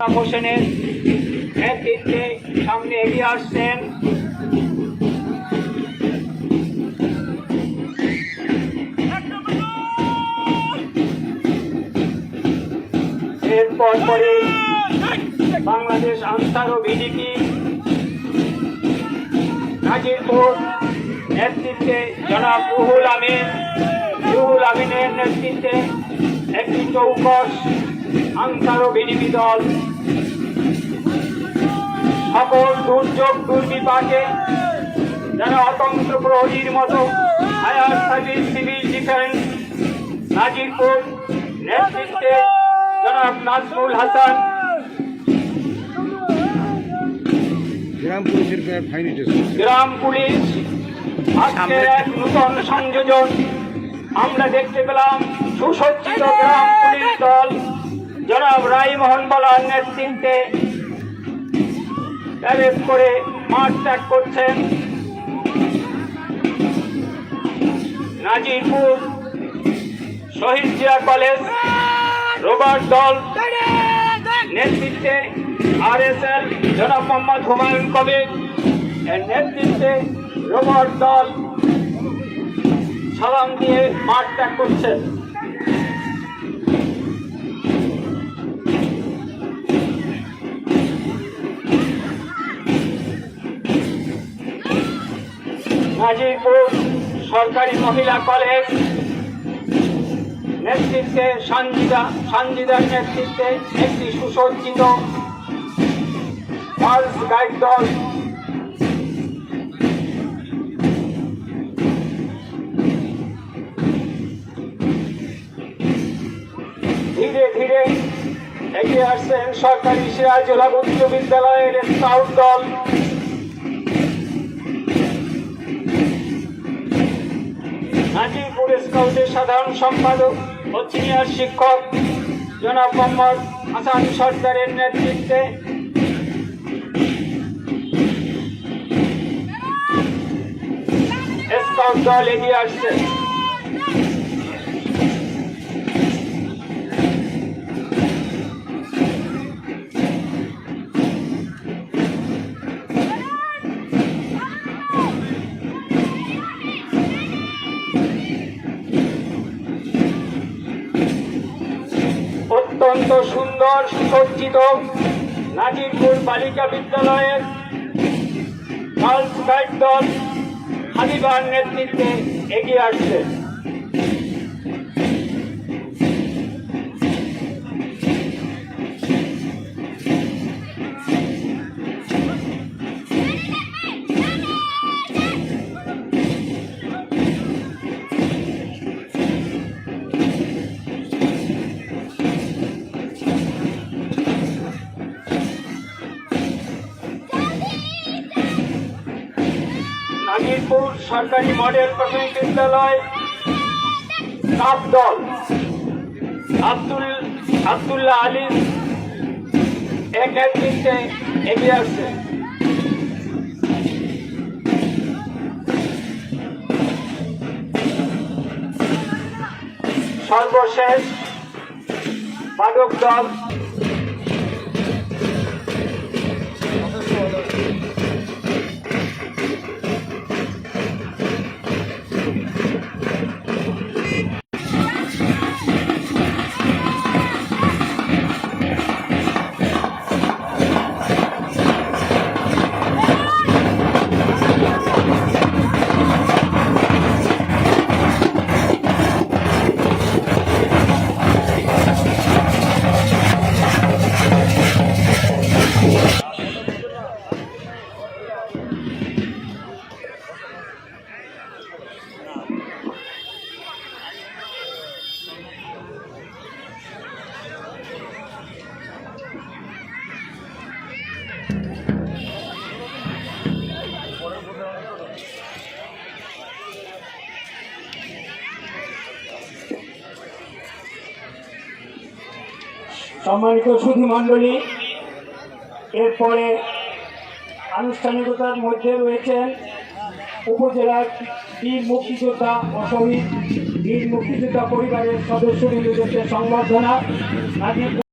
হোসেনের নেতৃত্বে সামনে এগিয়ে আসছেন। এরপর পরে বাংলাদেশ আনসার ও ভিডিপি নাজিরপুর নেতৃত্বে জনাব রুহুল আমিনের নেতৃত্বে একটি চৌকস আনসার ও ভিডিপি দল সকল দুর্যোগ দুর্বিপাকে যারা অতন্ত্র প্রহরীর মতো fire service civil defence Nazirpur নেতৃত্বে জনাব নাজমুল হাসান, গ্রাম পুলিশ আজকের এক নূতন সংযোজন আমরা দেখতে পেলাম। সুসজ্জিত গ্রাম পুলিশ দল জনাব রাইমোহন বলার নেতৃত্বে প্যারেড করে মাঠ ত্যাগ করছেন। নাজিরপুর শহীদ জিয়া কলেজ রোবট দল নেতৃত্বে RSL জনাব মোহাম্মদ হুমায়ুন কবির এর নেতৃত্বে রোবট দল সালাম দিয়ে মাঠ ত্যাগ করছে। নাজিরপুর সরকারি মহিলা কলেজ নেতৃত্বে সঞ্জিদার নেতৃত্বে একটি সুসজ্জিত গার্লস গাইড দল ধীরে ধীরে এগিয়ে আসছেন সরকারি সিরাজুল হক উচ্চ বিদ্যালয়ের স্কাউট দল। নাজিরপুর স্কাউটের সাধারণ সম্পাদক ও সিনিয়র শিক্ষক জনাব মোহাম্মদ হাসান সর্দারের নেতৃত্বে স্কাউট দল এগিয়ে আসছে। অত্যন্ত সুন্দর সুসজ্জিত নাজিরপুর বালিকা বিদ্যালয়ের গার্লস গাইড দল হাবিবার নেতৃত্বে এগিয়ে আসছে। নাজিরপুর সরকারি মডেল প্রাথমিক বিদ্যালয় কাপ দল আব্দুল্লাহ আলী এক নেতৃত্বে এগিয়ে আসছে। সর্বশেষ বাদক দল সম্মানিত সুধী মণ্ডলী, এরপরে আনুষ্ঠানিকতার মধ্যে রয়েছেন উপজেলার বীর মুক্তিযোদ্ধা ও শহীদ বীর মুক্তিযোদ্ধা পরিবারের সদস্যবৃন্দদেরকে সংবর্ধনা।